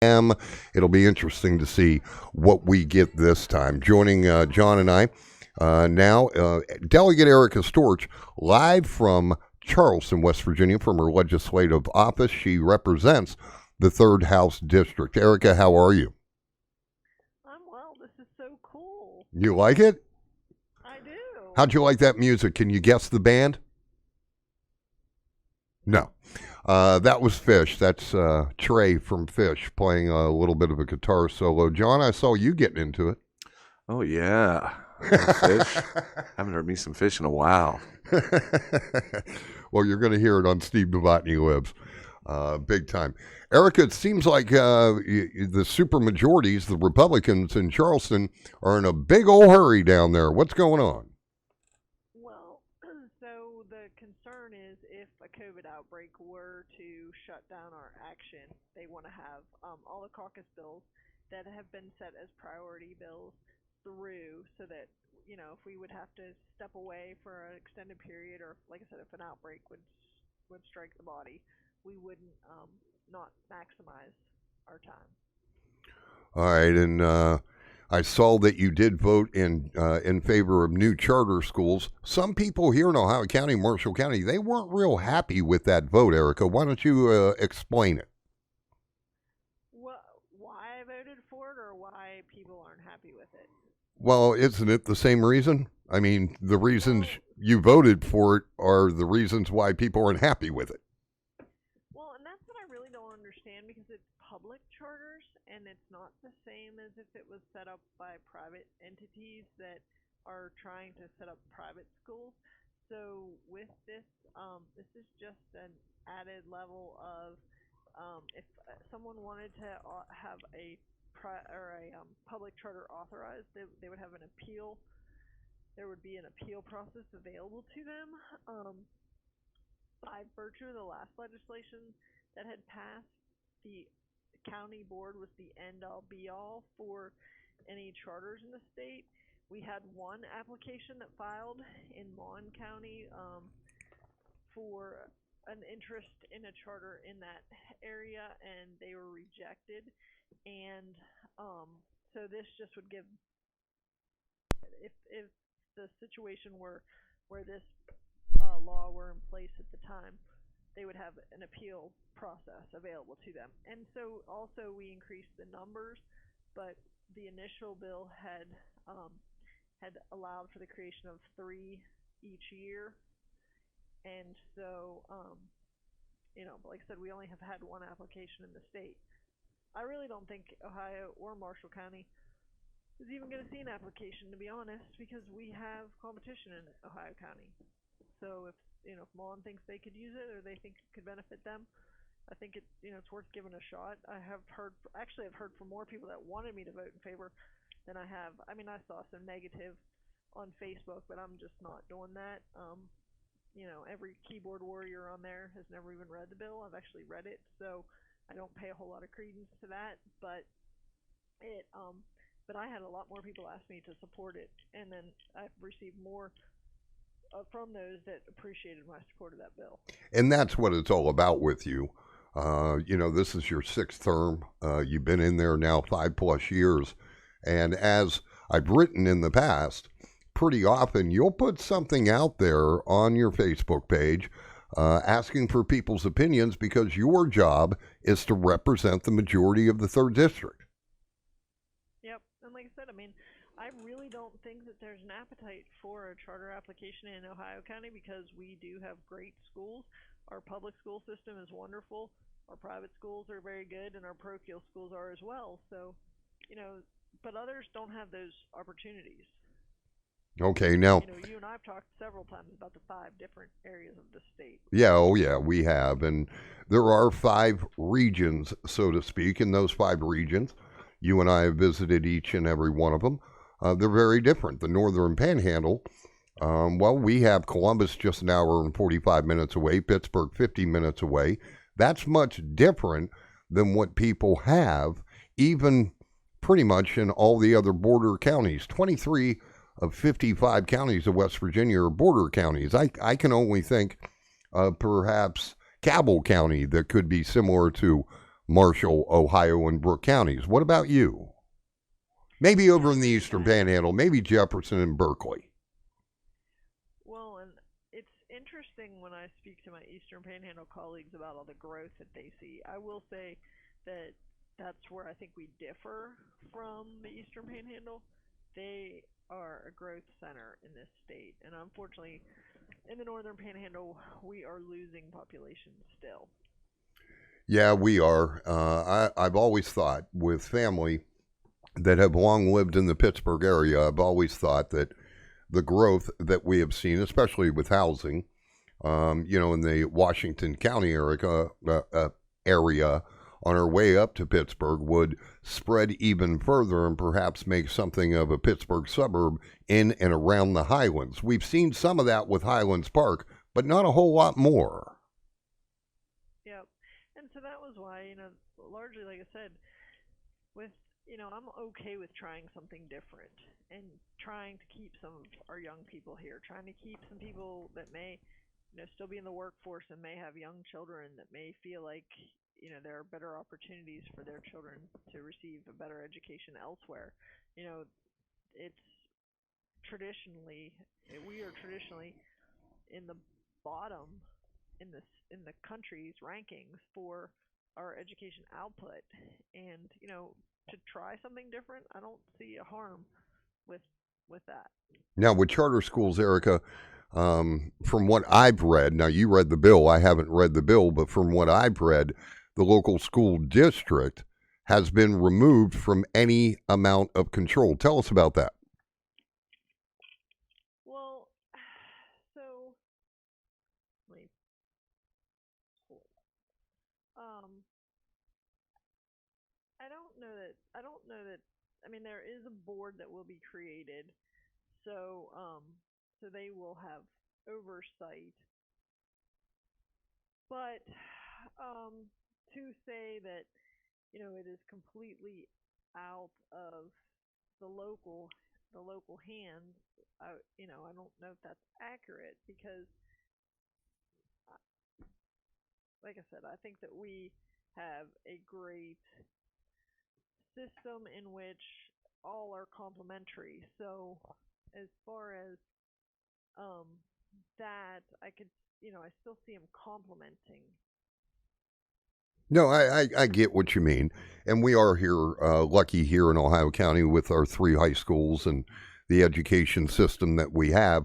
It'll be interesting to see what we get this time. Joining John and I now, Delegate Erica Storch, live from Charleston, West Virginia, from her legislative office. She represents the 3rd House District. Erica, how are you? I'm well. This is so cool. You like it? I do. How'd you like that music? Can you guess the band? No. That was Fish. That's Trey from Fish playing a little bit of a guitar solo. John, I saw you getting into it. Oh, yeah. Fish. I haven't heard me some Fish in a while. Well, you're going to hear it on Steve Novotney Lives. Big time. Erica, it seems like the supermajorities, the Republicans in Charleston, are in a big old hurry down there. What's going on? Well, so the concern is if a COVID outbreak were to shut down our action, they want to have all the caucus bills that have been set as priority bills through so that, if we would have to step away for an extended period, or like I said, if an outbreak would strike the body, we wouldn't not maximize our time. All right, and I saw that you did vote in favor of new charter schools. Some people here in Ohio County, Marshall County, they weren't real happy with that vote, Erica. Why don't you explain it? Well, why I voted for it or why people aren't happy with it? Well, isn't it the same reason? I mean, the reasons you voted for it are the reasons why people aren't happy with it. Well, and that's what I really don't understand, because it's public charters, and it's not the same as if it was set up by private entities that are trying to set up private schools. So with this, this is just an added level of if someone wanted to have a public charter authorized, they would have an appeal. There would be an appeal process available to them. By virtue of the last legislation that had passed, the county board was the end-all be-all for any charters in the state. We had one application that filed in Mon County for an interest in a charter in that area, and they were rejected. And so this just would give, if the situation were where this law were in place at the time, they would have an appeal process available to them. And so also we increased the numbers, but the initial bill had allowed for the creation of 3 each year. And so, like I said, we only have had one application in the state. I really don't think Ohio or Marshall County is even going to see an application, to be honest, because we have competition in Ohio County. So if Mon thinks they could use it or they think it could benefit them, I think it's worth giving a shot. I've heard from more people that wanted me to vote in favor than I have. I mean, I saw some negative on Facebook, but I'm just not doing that. Every keyboard warrior on there has never even read the bill. I've actually read it, so I don't pay a whole lot of credence to that, but I had a lot more people ask me to support it, and then I've received more from those that appreciated my support of that bill. And that's what it's all about with you. This is your 6th term. You've been in there now 5+ years, and as I've written in the past, pretty often you'll put something out there on your Facebook page asking for people's opinions, because your job is to represent the majority of the 3rd District. Yep, and like I said, I really don't think that there's an appetite for a charter application in Ohio County, because we do have great schools. Our public school system is wonderful. Our private schools are very good, and our parochial schools are as well. So, but others don't have those opportunities. Okay, now you and I have talked several times about the 5 different areas of the state. Yeah, we have, and there are 5 regions, so to speak. In those 5 regions, you and I have visited each and every one of them. They're very different. The Northern Panhandle, we have Columbus just an hour and 45 minutes away, Pittsburgh 50 minutes away. That's much different than what people have, even pretty much in all the other border counties. 23 of 55 counties of West Virginia are border counties. I can only think of perhaps Cabell County that could be similar to Marshall, Ohio, and Brooke counties. What about you? Maybe over in the Eastern Panhandle, maybe Jefferson and Berkeley. Well, and it's interesting when I speak to my Eastern Panhandle colleagues about all the growth that they see. I will say that that's where I think we differ from the Eastern Panhandle. They are a growth center in this state, and unfortunately, in the Northern Panhandle, we are losing population still. Yeah, we are. I've always thought, with family that have long lived in the Pittsburgh area, I've always thought that the growth that we have seen, especially with housing, in the Washington County area on our way up to Pittsburgh, would spread even further and perhaps make something of a Pittsburgh suburb in and around the Highlands. We've seen some of that with Highlands Park, but not a whole lot more. Yep. And so that was why, largely, like I said, with, I'm okay with trying something different and trying to keep some of our young people here, trying to keep some people that may, still be in the workforce and may have young children that may feel like, there are better opportunities for their children to receive a better education elsewhere. It's traditionally, we are traditionally in the bottom in the country's rankings for our education output, and to try something different, I don't see a harm with that. Now, with charter schools, Erica, from what I've read, now you read the bill, I haven't read the bill, but from what I've read, the local school district has been removed from any amount of control. Tell us about that. Well, so wait, I don't know that. I mean, there is a board that will be created, so they will have oversight. But to say that it is completely out of the local hands, I don't know if that's accurate, because like I said, I think that we have a great system in which all are complementary. So as far as that, I could, I still see them complementing. No, I get what you mean. And we are here, lucky here in Ohio County with our 3 high schools and the education system that we have.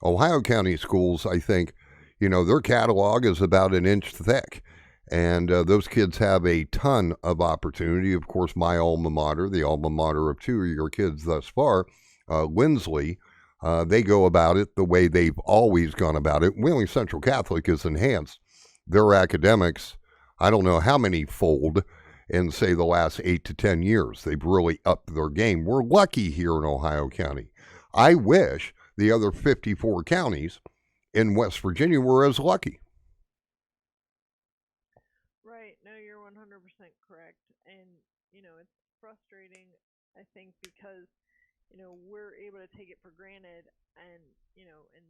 Ohio County schools, I think, their catalog is about an inch thick. And those kids have a ton of opportunity. Of course, my alma mater, the alma mater of 2 of your kids thus far, Lindsley, they go about it the way they've always gone about it. Wheeling Central Catholic has enhanced their academics, I don't know how many fold in, say, the last 8 to 10 years. They've really upped their game. We're lucky here in Ohio County. I wish the other 54 counties in West Virginia were as lucky. Right. No, you're 100% correct. And, it's frustrating, I think, because, we're able to take it for granted, and, and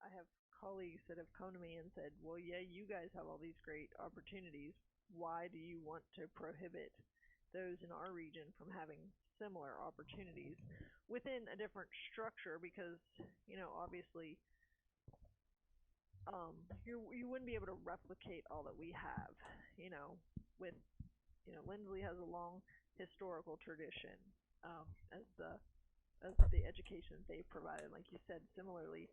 I have colleagues that have come to me and said, well, yeah, you guys have all these great opportunities. Why do you want to prohibit those in our region from having similar opportunities within a different structure? Because, obviously, you wouldn't be able to replicate all that we have, with, Lindsley has a long historical tradition, as the education they've provided. Like you said, similarly,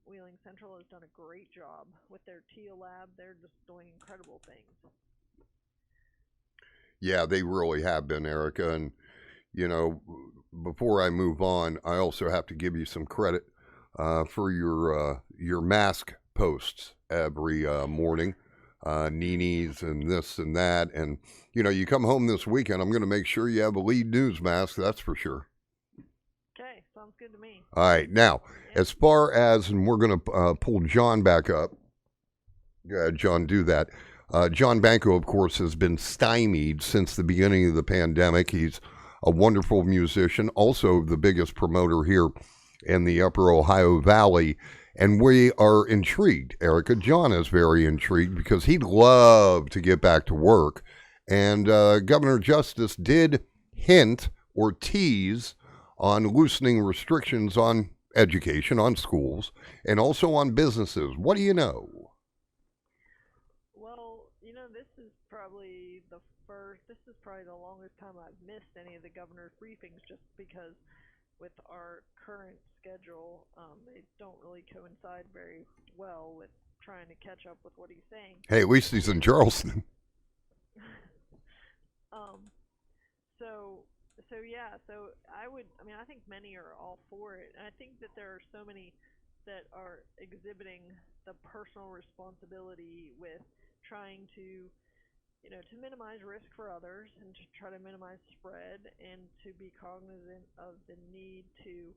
Wheeling Central has done a great job with their TEAL lab. They're just doing incredible things. Yeah, they really have been, Erica. And, before I move on, I also have to give you some credit for your mask posts every morning, Nini's and this and that. And, you come home this weekend, I'm going to make sure you have a LEDE News mask, that's for sure. Okay, sounds good to me. All right, now, as far as, and we're going to pull John back up. Go ahead, John, do that. John Banco, of course, has been stymied since the beginning of the pandemic. He's a wonderful musician, also the biggest promoter here in the Upper Ohio Valley. And we are intrigued, Erica. John is very intrigued because he'd love to get back to work And Governor Justice did hint or tease on loosening restrictions on education, on schools, and also on businesses. What do you know? Well, this is probably the longest time I've missed any of the governor's briefings, just because with our current schedule, they don't really coincide very well with trying to catch up with what he's saying. Hey, at least he's in Charleston. I think many are all for it. And I think that there are so many that are exhibiting the personal responsibility with trying to minimize risk for others and to try to minimize spread and to be cognizant of the need to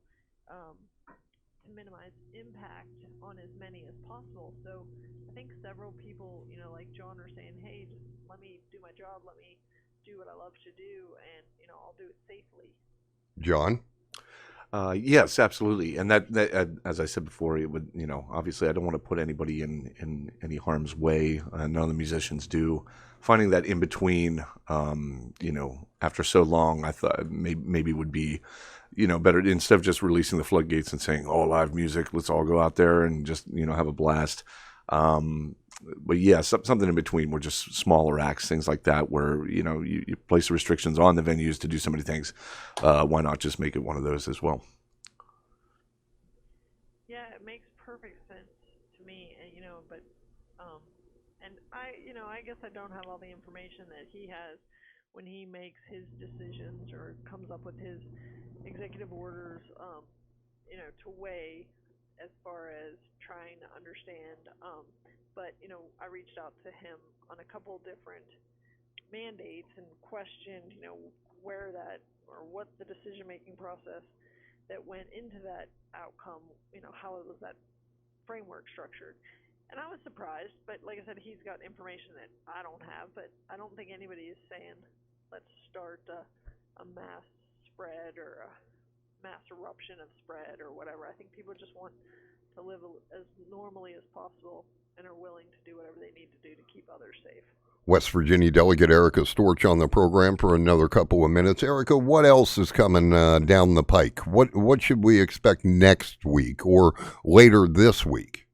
minimize impact on as many as possible. So I think several people, like John, are saying, hey, just let me do my job, let me do what I love to do, and, I'll do it safely. John? Yes, absolutely. And that, as I said before, it would, obviously I don't want to put anybody in any harm's way. None of the musicians do. Finding that in between, after so long, I thought maybe would be, better instead of just releasing the floodgates and saying, oh, live music, let's all go out there and just, have a blast. But yeah, something in between where just smaller acts, things like that, where, you place the restrictions on the venues to do so many things. Why not just make it one of those as well? Yeah, it makes perfect sense to me, and I guess I don't have all the information that he has when he makes his decisions or comes up with his executive orders, to weigh as far as trying to understand. But I reached out to him on a couple different mandates and questioned, where that or what the decision-making process that went into that outcome, how was that framework structured. And I was surprised, but like I said, he's got information that I don't have, but I don't think anybody is saying, let's start a mass spread or a mass eruption of spread or whatever. I think people just want to live as normally as possible and are willing to do whatever they need to do to keep others safe. West Virginia Delegate Erica Storch on the program for another couple of minutes. Erica, what else is coming down the pike? What should we expect next week or later this week?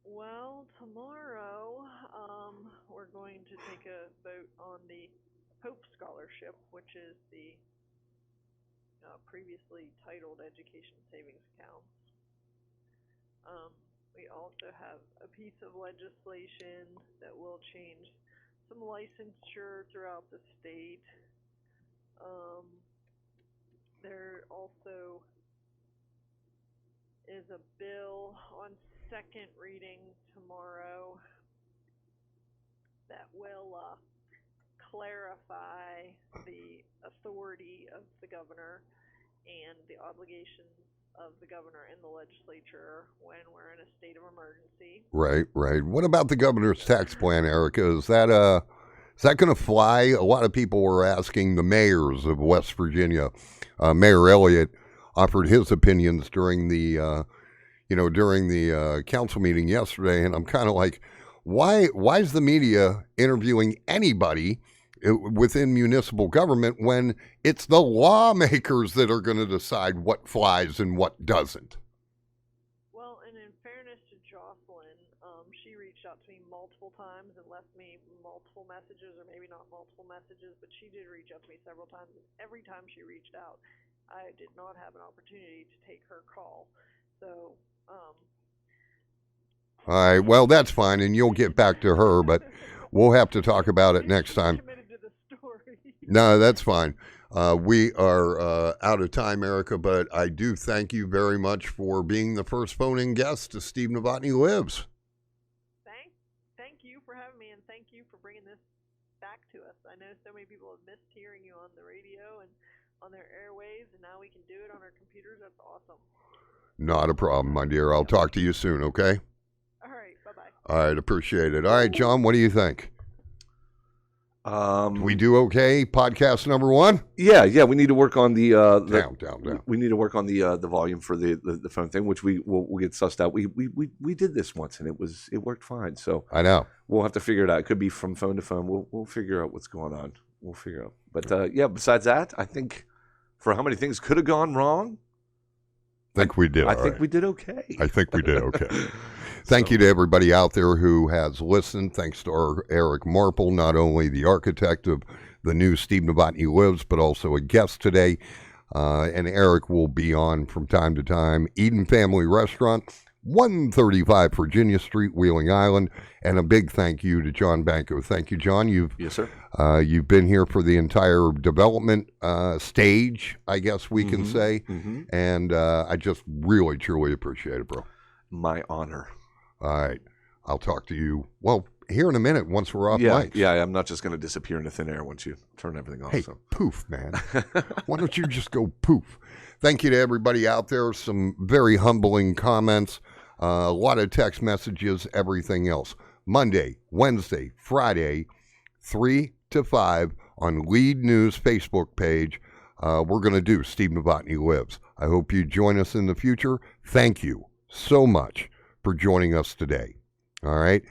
Well, tomorrow we're going to take a vote on the Hope Scholarship, which is the previously titled Education Savings Accounts. We also have a piece of legislation that will change some licensure throughout the state. There also is a bill on second reading tomorrow that will clarify the authority of the governor and the obligations of the governor and the legislature when we're in a state of emergency. Right. What about the governor's tax plan, Erica? Is that going to fly? A lot of people were asking the mayors of West Virginia. Mayor Elliott offered his opinions during the council meeting yesterday, and I'm kind of like, why is the media interviewing anybody within municipal government when it's the lawmakers that are going to decide what flies and what doesn't? Well, and in fairness to Jocelyn, she reached out to me multiple times and left me multiple messages, or maybe not multiple messages, but she did reach out to me several times. And every time she reached out, I did not have an opportunity to take her call. So, all right, well, that's fine, and you'll get back to her, but we'll have to talk about it next time. No, that's fine. We are out of time, Erica, but I do thank you very much for being the first phone-in guest to Steve Novotney Lives. Thank you for having me, and thank you for bringing this back to us. I know so many people have missed hearing you on the radio and on their airwaves, and now we can do it on our computers. That's awesome. Not a problem, my dear. I'll talk to you soon, okay? All right, bye-bye. All right, appreciate it. All right, John, what do you think? We do okay. Podcast number 1. Yeah. We need to work on the Down. We need to work on the volume for the phone thing, which we'll get sussed out. We did this once and it worked fine. So I know. We'll have to figure it out. It could be from phone to phone. We'll figure out what's going on. We'll figure out. But yeah, besides that, I think for how many things could have gone wrong, I think we did. I think we did okay. I think we did okay. Thank you to everybody out there who has listened. Thanks to our Erik Marple, not only the architect of the new Steve Novotney Lives, but also a guest today. And Erik will be on from time to time. Eden Family Restaurant, 135 Virginia Street, Wheeling Island. And a big thank you to John Banco. Thank you, John. Yes, sir. You've been here for the entire development stage, I guess we can say. And I just really, truly appreciate it, bro. My honor. All right. I'll talk to you, well, here in a minute once we're off mic. Yeah, I'm not just going to disappear into thin air once you turn everything off. Hey, poof, man. Why don't you just go poof? Thank you to everybody out there. Some very humbling comments, a lot of text messages, everything else. Monday, Wednesday, Friday, 3 to 5 on LEDE News Facebook page. We're going to do Steve Novotney Lives. I hope you join us in the future. Thank you so much for joining us today. All right.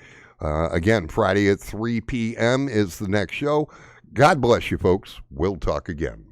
Again, Friday at 3 p.m. is the next show. God bless you, folks. We'll talk again.